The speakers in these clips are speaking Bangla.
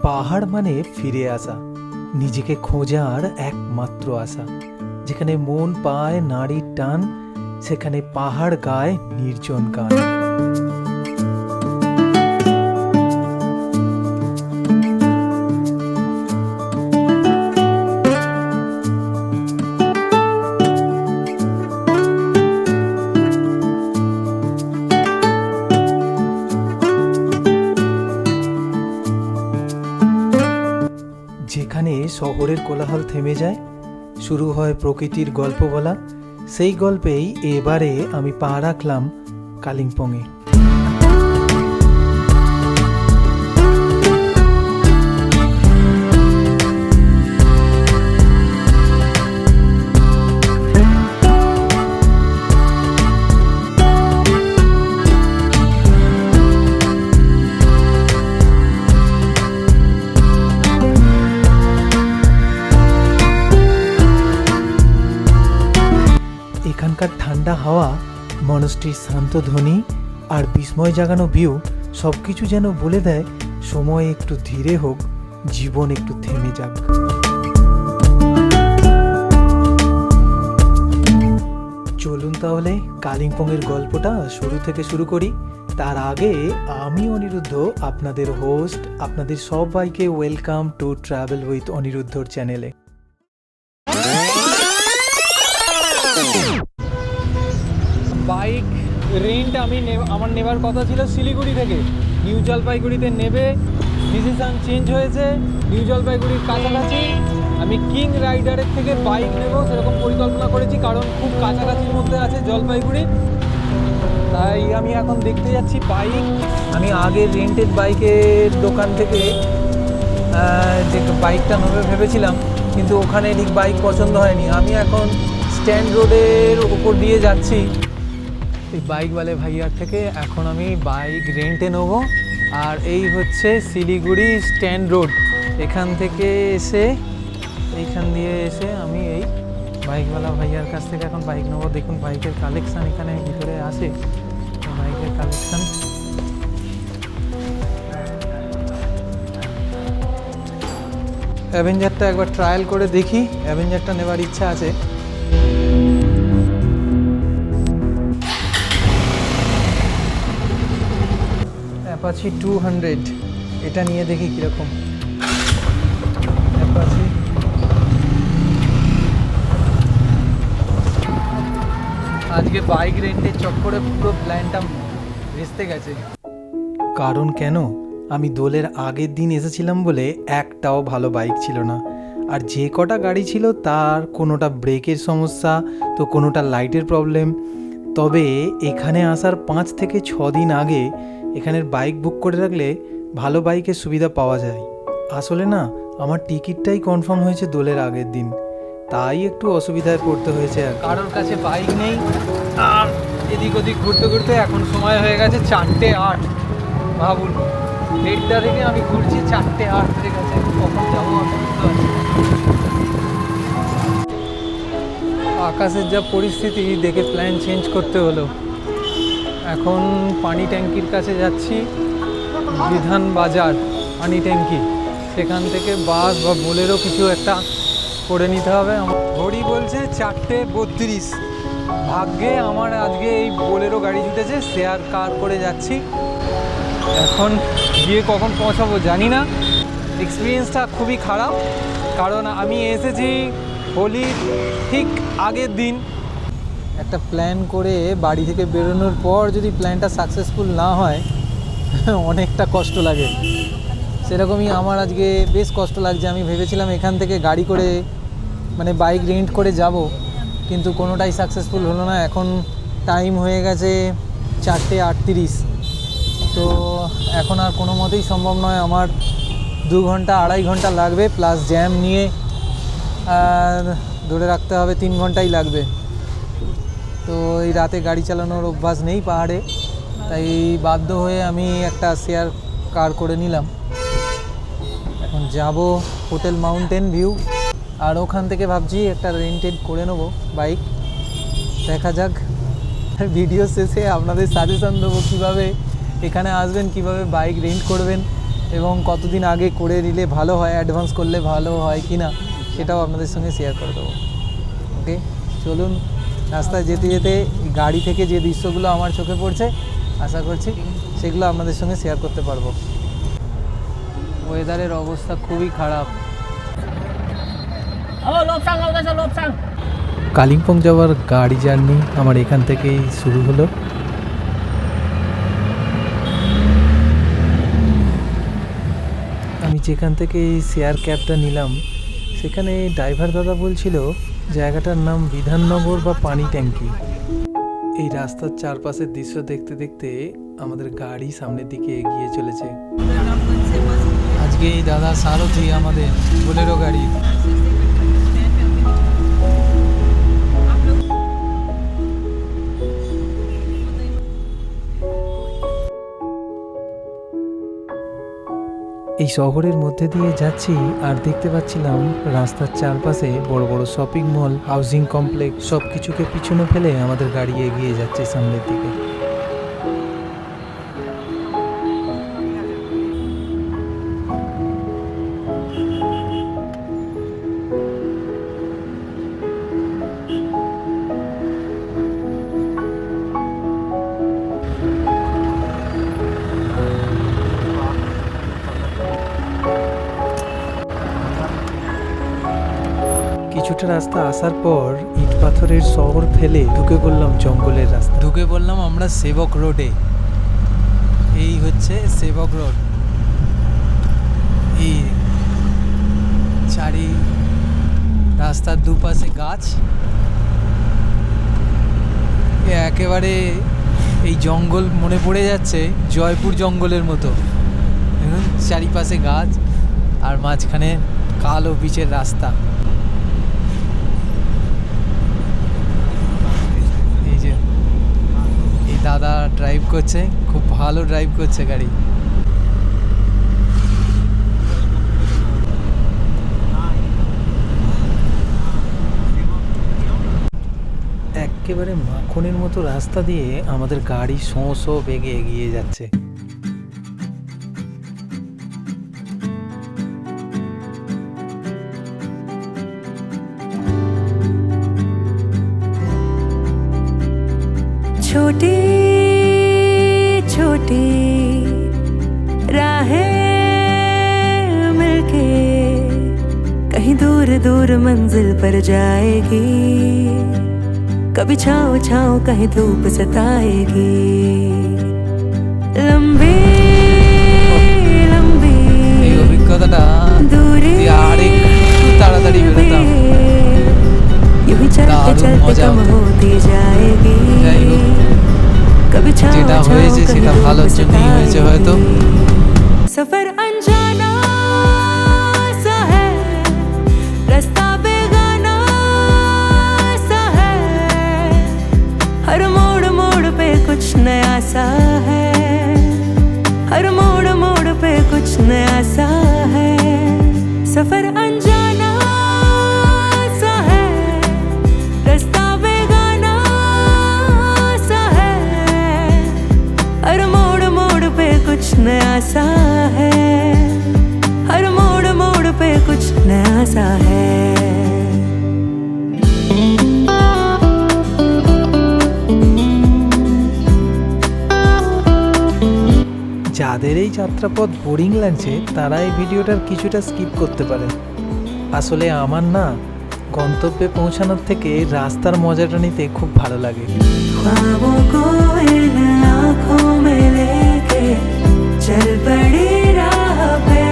পাহাড় মানে ফিরে আসা, নিজেকে খোঁজার একমাত্র আশা। যেখানে মন পায় নারীর টান, সেখানে পাহাড় গায় নির্জন গান। যেখানে শহরের কোলাহল থেমে যায়, শুরু হয় প্রকৃতির গল্প বলা, সেই গল্পেই এবারে আমি পা রাখলাম কালিম্পংয়ে। এখানকার ঠান্ডা হাওয়া, মনস্ট্রির শান্ত ধ্বনি আর বিস্ময় জাগানো ভিউ সবকিছু যেন বলে দেয় সময় একটু ধীরে হোক, জীবন একটু থেমে যাক। চলুন তাহলে কালিম্পংয়ের গল্পটা শুরু থেকে শুরু করি। তার আগে আমি অনিরুদ্ধ, আপনাদের হোস্ট, আপনাদের সবাইকে ওয়েলকাম টু ট্রাভেল উইথ অনিরুদ্ধর চ্যানেলে। বাইক রেন্ট আমার নেবার কথা ছিল শিলিগুড়ি থেকে, নিউ জলপাইগুড়িতে নেবে ডিসিশন চেঞ্জ হয়েছে। নিউ জলপাইগুড়ির কাছাকাছি আমি কিং রাইডারের থেকে বাইক নেব সেরকম পরিকল্পনা করেছি, কারণ খুব কাছাকাছির মধ্যে আছে জলপাইগুড়ি। তাই আমি এখন দেখতে যাচ্ছি বাইক। আমি আগে রেন্টেড বাইকের দোকান থেকে যে বাইকটা নেবে ভেবেছিলাম, কিন্তু ওখানে ঠিক বাইক পছন্দ হয়নি। আমি এখন স্ট্যান্ড রোডের উপর দিয়ে যাচ্ছি এই বাইকওয়ালে ভাইয়ার থেকে। এখন আমি বাইক রেন্টে নেবো। আর এই হচ্ছে শিলিগুড়ি স্ট্যান্ড রোড। এখান থেকে এসে এইখান দিয়ে এসে আমি এই বাইকওয়ালা ভাইয়ার কাছ থেকে এখন বাইক নেবো। দেখুন বাইকের কালেকশান এখানে ভিতরে আসে, বাইকের কালেকশান। অ্যাভেঞ্জারটা একবার ট্রায়াল করে দেখি, অ্যাভেঞ্জারটা নেবার ইচ্ছা আছে। অ্যাপাচি 200, এটা নিয়ে দেখি কীরকম। অ্যাপাচি আজকে বাইক রেন্টের চক্করে পুরো প্ল্যানটা ভেস্তে গেছে। কারণ কেন, আমি দোলের আগের দিন এসেছিলাম বলে একটাও ভালো বাইক ছিল না। আর যে কটা গাড়ি ছিল তার কোনোটা ব্রেকের সমস্যা, তো কোনোটা লাইটের প্রবলেম। তবে এখানে আসার 5 থেকে 6 দিন আগে এখানের বাইক বুক করে রাখলে ভালো বাইকের সুবিধা পাওয়া যায়। আসলে না, আমার টিকিটটাই কনফার্ম হয়েছে দোলের আগের দিন, তাই একটু অসুবিধায় পড়তে হয়েছে। আর কারোর কাছে বাইক নেই, আর এদিক ওদিক ঘুরতে ঘুরতে এখন সময় হয়ে গেছে 4:08। ভাবুন, 1:30 থেকে আমি ঘুরছি, 4:08 হয়ে গেছে। কখন যাবো আমি বুঝতে পারছি না। আকাশের যা পরিস্থিতি দেখে প্ল্যান চেঞ্জ করতে হলো। এখন পানি ট্যাঙ্কির কাছে যাচ্ছি, বিধান বাজার পানি ট্যাঙ্কি, সেখান থেকে বাস বা বোলেরো কিছু একটা করে নিতে হবে। ঘড়ি বলছে 4:32। ভাগ্যে আমার আজকে এই বোলেরো গাড়ি জুটেছে, শেয়ার কার করে যাচ্ছি। এখন গিয়ে কখন পৌঁছাবো জানি না। এক্সপিরিয়েন্সটা খুবই খারাপ, কারণ আমি এসেছি হোলির ঠিক আগের দিন। একটা প্ল্যান করে বাড়ি থেকে বেরোনোর পর যদি প্ল্যানটা সাকসেসফুল না হয় অনেকটা কষ্ট লাগে। সেরকমই আমার আজকে বেশ কষ্ট লাগছে। আমি ভেবেছিলাম এখান থেকে গাড়ি করে মানে বাইক রেন্ট করে যাব, কিন্তু কোনোটাই সাকসেসফুল হলো না। এখন টাইম হয়ে গেছে 4:38। তো এখন আর কোনো মতেই সম্ভব নয়। আমার 2 ঘন্টা 2.5 ঘন্টা লাগবে, প্লাস জ্যাম নিয়ে আর ধরে রাখতে হবে 3 ঘন্টাই লাগবে। তো এই রাতে গাড়ি চালানোর অভ্যাস নেই পাহাড়ে, তাই বাধ্য হয়ে আমি একটা শেয়ার কার করে নিলাম। এখন যাব হোটেল মাউন্টেন ভিউ, আর ওখান থেকে ভাবছি একটা রেন্টেড করে নেবো বাইক। দেখা যাক, ভিডিও শেষে আপনাদের সাজেশন দেবো কীভাবে এখানে আসবেন, কিভাবে বাইক রেন্ট করবেন, এবং কতদিন আগে করে নিলে ভালো হয়, অ্যাডভান্স করলে ভালো হয় কি না সেটাও আপনাদের সঙ্গে শেয়ার করে দেবো। ওকে, চলুন। রাস্তায় যেতে যেতে গাড়ি থেকে যে দৃশ্যগুলো আমার চোখে পড়ছে আশা করছি সেগুলো আপনাদের সঙ্গে শেয়ার করতে পারবো। ওয়েদারের অবস্থা খুবই খারাপ। কালিম্পং যাওয়ার গাড়ি জার্নি আমার এখান থেকেই শুরু হলো। আমি যেখান থেকে এই শেয়ার ক্যাবটা নিলাম সেখানে ড্রাইভার দাদা বলছিল জায়গাটার নাম বিধাননগর বা পানি ট্যাঙ্কি। এই রাস্তার চারপাশের দৃশ্য দেখতে দেখতে আমাদের গাড়ি সামনের দিকে এগিয়ে চলেছে। আজকে এই দাদা সারথি আমাদের বোলেরো গাড়ি। এই শহরের মধ্যে দিয়ে যাচ্ছি আর দেখতে পাচ্ছিলাম রাস্তার চারপাশে বড় বড় শপিং মল, হাউজিং কমপ্লেক্স, সব কিছুকে পিছনে ফেলে আমাদের গাড়ি এগিয়ে যাচ্ছে সামনের দিকে। কিছুটা রাস্তা আসার পর ইট পাথরের শহর ফেলে ঢুকে পড়লাম জঙ্গলের রাস্তা। ঢুকে পড়লাম আমরা সেবক রোডে। এই হচ্ছে সেবক রোড। এই চারি রাস্তার দুপাশে গাছ, একেবারে এই জঙ্গল মনে পড়ে যাচ্ছে জয়পুর জঙ্গলের মতো। চারিপাশে গাছ আর মাঝখানে কালো পিচের রাস্তা। দাদা ড্রাইভ করছে, খুব ভালো ড্রাইভ করছে গাড়ি। একেবারে মাখনের মতো রাস্তা দিয়ে আমাদের গাড়ি শোঁ বেগে এগিয়ে যাচ্ছে। छोटी छोटी राहें मिलके कहीं दूर दूर मंजिल पर जाएगी। कभी छाँव छाँव कहीं धूप सताएगी। लंबी लंबी दूरी यूं ही चलते चलते कम होती जाएगी। कभी যেটা হয়েছে সেটা ভালোর জন্যই হয়েছে হয়তো। सफर अनजाना सा है, रास्ता बेगाना सा है, हर मोड़ मोड़ पे कुछ नया सा है, हर मोड़ मोड़ पे कुछ नया सा है। सफर अनजाना सा है, रास्ता बेगाना सा है, हर मोड़ मोड़ पे कुछ नया सा है, हर मोड़ मोड़ पे कुछ नया सा है। যাদের এই যাত্রাপথ বোরিং লাগছে তারা এই ভিডিওটার কিছুটা স্কিপ করতে পারে। আসলে আমার না গন্তব্যে পৌঁছানোর থেকে রাস্তার মজাটা নিতে খুব ভালো লাগে। ख्वाबों को इन आँखों में लेके चल पड़ी राह पे,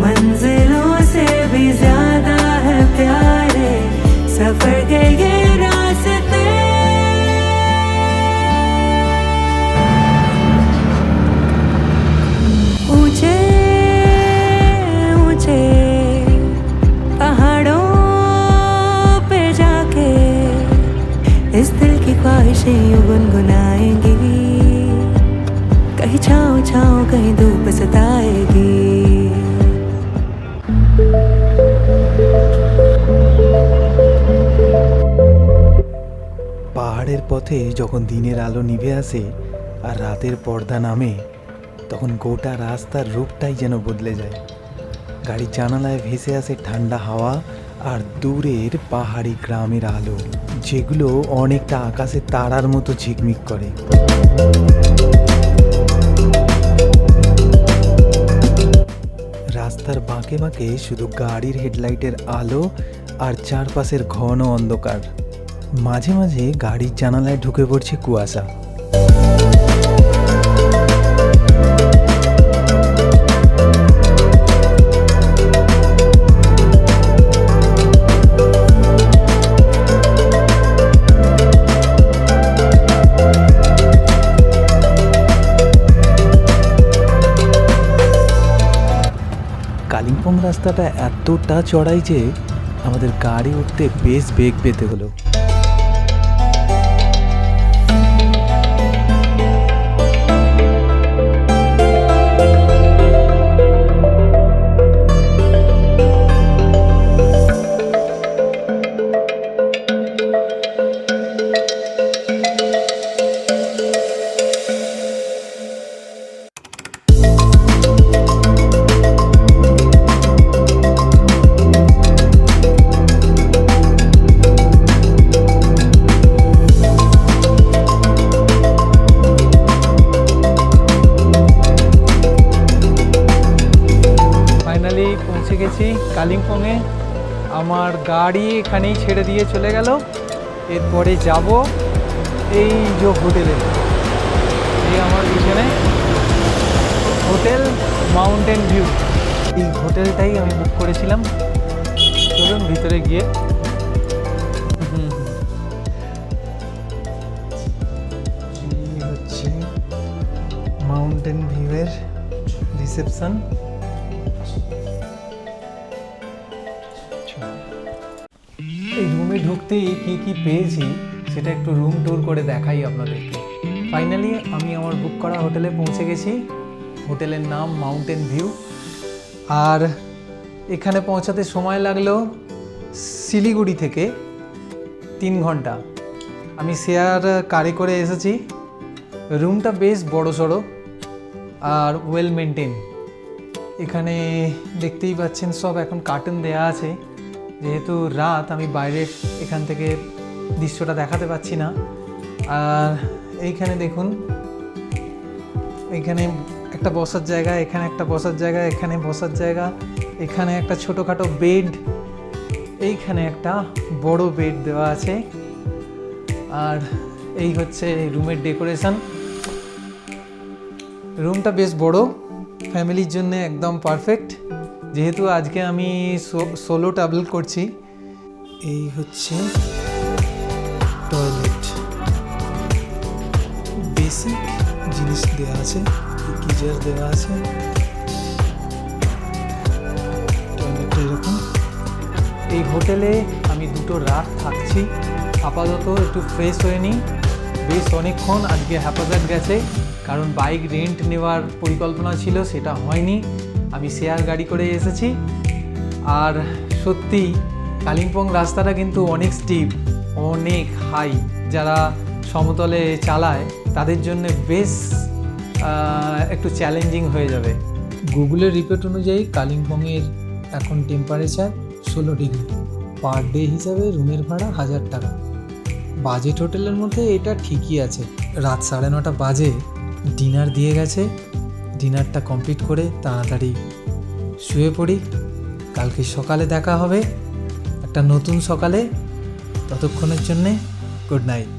मंजिलों से भी ज्यादा है प्यारे सफर के ये रास्ते। ऊंचे ऊंचे पहाड़ों पे जाके इस दिल की ख्वाहिशें यूं गुनगुनाएंगी। कहीं छाँव छाँव कहीं धूप सताएगी। পাহাড়ের পথে যখন দিনের আলো নিভে আসে আর রাতের পর্দা নামে তখন গোটা রাস্তার রূপটাই যেন বদলে যায়। গাড়ির জানালায় ভেসে আসে ঠান্ডা হাওয়া আর দূরের পাহাড়ি গ্রামের আলো, যেগুলো অনেকটা আকাশে তারার মতো ঝিকমিক করে। রাস্তার বাঁকে বাঁকে শুধু গাড়ির হেডলাইটের আলো আর চারপাশের ঘন অন্ধকার। মাঝে মাঝে গাড়ির জানালায় ঢুকে পড়ছে কুয়াশা। কালিম্পং রাস্তাটা এতটা চড়াই যে আমাদের গাড়ি উঠতে বেশ বেগ পেতে হলো। ফাইনালি পৌঁছে গেছি কালিম্পংয়ে। আমার গাড়ি এখানেই ছেড়ে দিয়ে চলে গেল। এরপরে যাব এই যে হোটেলে, এই আমার পিছনে হোটেল মাউন্টেন ভিউ। এই হোটেলটাই আমি বুক করেছিলাম। চলুন ভিতরে গিয়ে এই হচ্ছে মাউন্টেন ভিউয়ের রিসেপশন। এই রুমে ঢুকতেই কি কি পেয়েছি সেটা একটু রুম ট্যুর করে দেখাই আপনাদেরকে। ফাইনালি আমি আমার বুক করা হোটেলে পৌঁছে গেছি। হোটেলের নাম মাউন্টেন ভিউ। আর এখানে পৌঁছাতে সময় লাগলো শিলিগুড়ি থেকে 3 ঘন্টা। আমি শেয়ার কারে করে এসেছি। রুমটা বেশ বড়সড় আর ওয়েল মেনটেন। এখানে দেখতেই পাচ্ছেন সব এখন কার্টেন দেয়া আছে। যেহেতু রাত, আমি বাইরের এখান থেকে দৃশ্যটা দেখাতে পাচ্ছি না। আর এইখানে দেখুন, এইখানে একটা বসার জায়গা, এখানে একটা বসার জায়গা, এখানে বসার জায়গা, এখানে একটা ছোটোখাটো বেড, এইখানে একটা বড় বেড দেওয়া আছে। আর এই হচ্ছে রুমের ডেকোরেশন। রুমটা বেশ বড়, ফ্যামিলির জন্য একদম পারফেক্ট। যেহেতু আজকে আমি সোলো ট্রাভেল করছি। এই হচ্ছে টয়লেট, বেসিক জিনিস দেওয়া আছে, গিজার দেওয়া আছে। টয়লেটটা এরকম। এই হোটেলে আমি 2 রাত থাকছি। আপাতত একটু ফ্রেশ হয়ে নিই। বেশ অনেকক্ষণ আজকে হ্যাপাজার্ড গেছে, কারণ বাইক রেন্ট নেওয়ার পরিকল্পনা ছিল, সেটা হয়নি। আমি শেয়ার গাড়ি করে এসেছি। আর সত্যি কালিম্পং রাস্তাটা কিন্তু অনেক স্টিপ, অনেক হাই। যারা সমতলে চালায় তাদের জন্য বেশ একটু চ্যালেঞ্জিং হয়ে যাবে। গুগলের রিপোর্ট অনুযায়ী কালিম্পংয়ের এখন টেম্পারেচার 16 ডিগ্রি। পার ডে হিসাবে রুমের ভাড়া 1000 টাকা। বাজেট হোটেলের মধ্যে এটা ঠিকই আছে। রাত 9:30 বাজে, ডিনার দিয়ে গেছে। ডিনারটা কমপ্লিট করে তাড়াতাড়ি শুয়ে পড়ি। কালকে সকালে দেখা হবে একটা নতুন সকালে। ততক্ষণের জন্যে গুড নাইট।